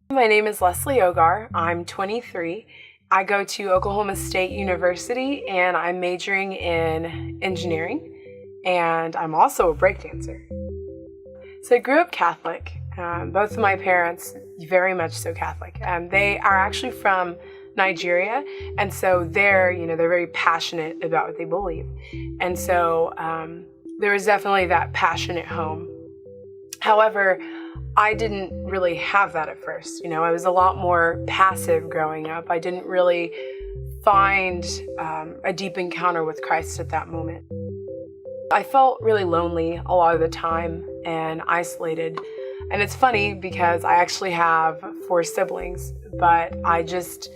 My name is Leslie Ogar. I'm 23. I go to Oklahoma State University and I'm majoring in engineering, and I'm also a breakdancer. So I grew up Catholic. Both of my parents, very much so Catholic. They are actually from Nigeria, and so they're very passionate about what they believe. And so there was definitely that passion at home. However, I didn't really have that at first. I was a lot more passive growing up. I didn't really find a deep encounter with Christ at that moment. I felt really lonely a lot of the time and isolated. And it's funny because I actually have 4 siblings, but I just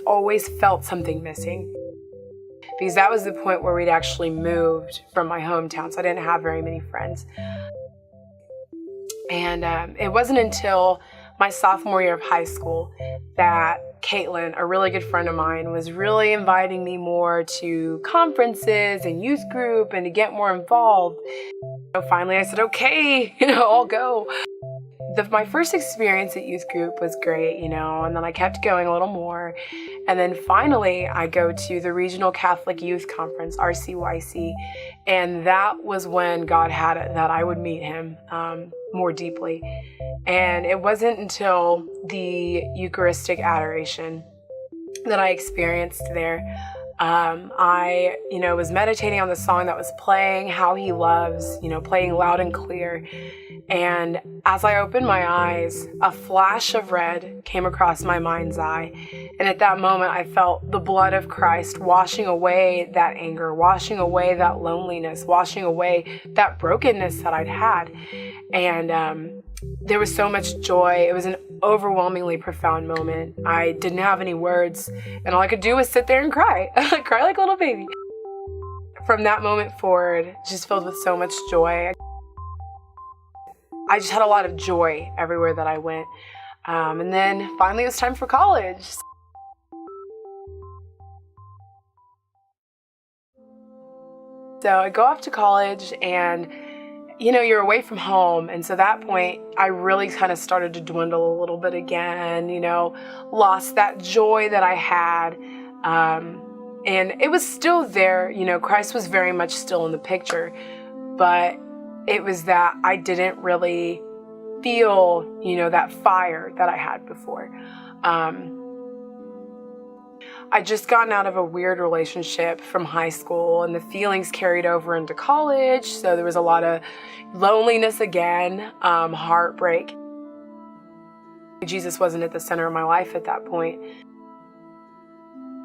always felt something missing. Because that was the point where we'd actually moved from my hometown, so I didn't have very many friends. And it wasn't until my sophomore year of high school that Caitlin, a really good friend of mine, was really inviting me more to conferences and youth group and to get more involved. Finally, I said, okay, I'll go. My first experience at youth group was great, and then I kept going a little more. And then finally, I go to the Regional Catholic Youth Conference, RCYC, and that was when God had it that I would meet him more deeply. And it wasn't until the Eucharistic adoration that I experienced there. I was meditating on the song that was playing, How He Loves, playing loud and clear. And as I opened my eyes, a flash of red came across my mind's eye. And at that moment, I felt the blood of Christ washing away that anger, washing away that loneliness, washing away that brokenness that I'd had. And there was so much joy. It was an overwhelmingly profound moment. I didn't have any words, and all I could do was sit there and cry, cry like a little baby. From that moment forward, just filled with so much joy. I just had a lot of joy everywhere that I went. And then finally it was time for college. So I go off to college and you're away from home. And so at that point, I really kind of started to dwindle a little bit again, lost that joy that I had. And it was still there, Christ was very much still in the picture, but it was that I didn't really feel, that fire that I had before. I just gotten out of a weird relationship from high school, and the feelings carried over into college. So there was a lot of loneliness again, heartbreak. Jesus wasn't at the center of my life at that point.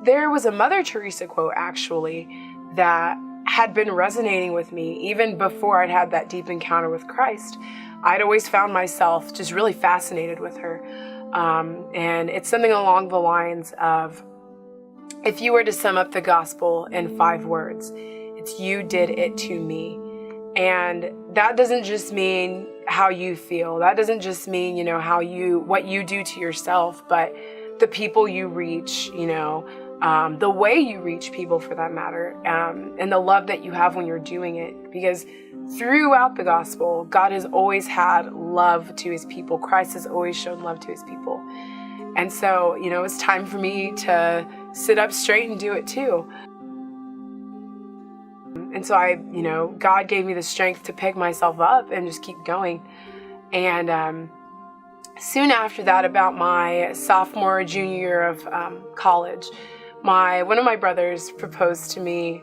There was a Mother Teresa quote, actually, that had been resonating with me even before I'd had that deep encounter with Christ. I'd always found myself just really fascinated with her. And it's something along the lines of, if you were to sum up the gospel in 5 words, it's you did it to me. And that doesn't just mean how you feel. That doesn't just mean, what you do to yourself, but the people you reach, the way you reach people for that matter, and the love that you have when you're doing it. Because throughout the gospel, God has always had love to his people. Christ has always shown love to his people. And so, it was time for me to sit up straight and do it too. And so God gave me the strength to pick myself up and just keep going. And soon after that, about my sophomore, junior year of college, one of my brothers proposed to me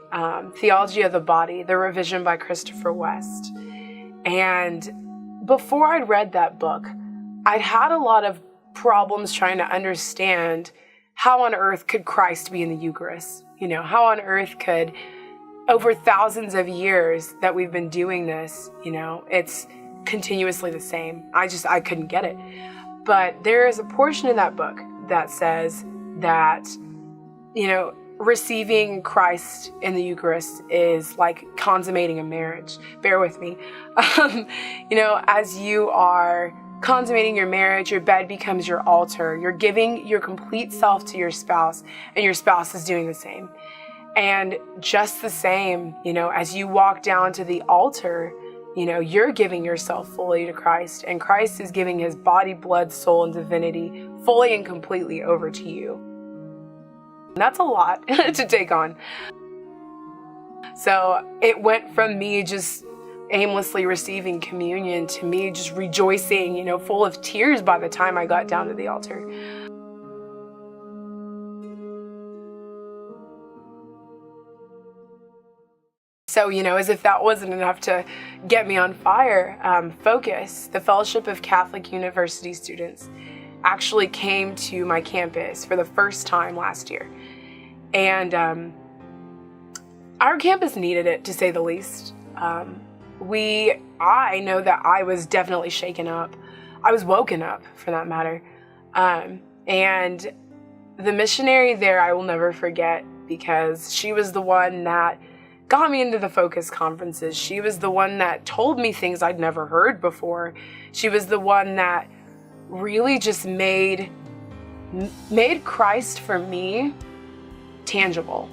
Theology of the Body, the revision by Christopher West. And before I'd read that book, I'd had a lot of problems trying to understand how on earth could Christ be in the Eucharist? How on earth could, over thousands of years that we've been doing this, it's continuously the same. I couldn't get it. But there is a portion in that book that says that, receiving Christ in the Eucharist is like consummating a marriage. Bear with me. As you are consummating your marriage, your bed becomes your altar. You're giving your complete self to your spouse, and your spouse is doing the same. And just the same, as you walk down to the altar, you're giving yourself fully to Christ, and Christ is giving his body, blood, soul, and divinity fully and completely over to you. And that's a lot to take on. So it went from me just aimlessly receiving communion to me just rejoicing, full of tears by the time I got down to the altar. So, as if that wasn't enough to get me on fire, Focus, the Fellowship of Catholic University Students, actually came to my campus for the first time last year. And our campus needed it, to say the least. I know that I was definitely shaken up. I was woken up, for that matter. And the missionary there I will never forget, because she was the one that got me into the Focus conferences. She was the one that told me things I'd never heard before. She was the one that really just made Christ for me tangible,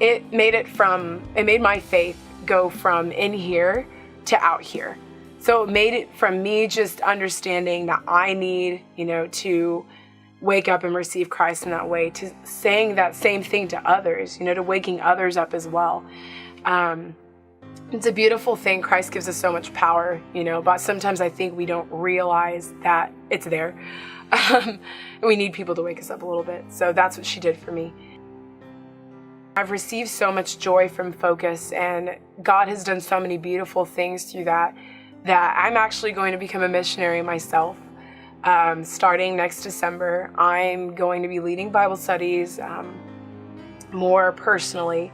It made my faith go from in here to out here. So it made it from me just understanding that I need, to wake up and receive Christ in that way, to saying that same thing to others, to waking others up as well. It's a beautiful thing. Christ gives us so much power, but sometimes I think we don't realize that it's there. We need people to wake us up a little bit. So that's what she did for me. I've received so much joy from Focus, and God has done so many beautiful things through that I'm actually going to become a missionary myself. Starting next December, I'm going to be leading Bible studies more personally.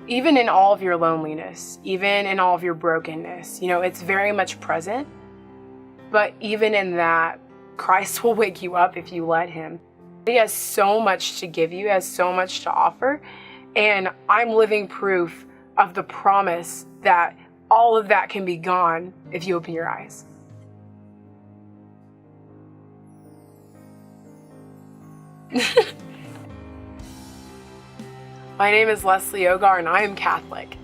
Even in all of your loneliness, even in all of your brokenness, it's very much present. But even in that, Christ will wake you up if you let him. He has so much to give you, has so much to offer. And I'm living proof of the promise that all of that can be gone if you open your eyes. My name is Leslie Ogar, and I am Catholic.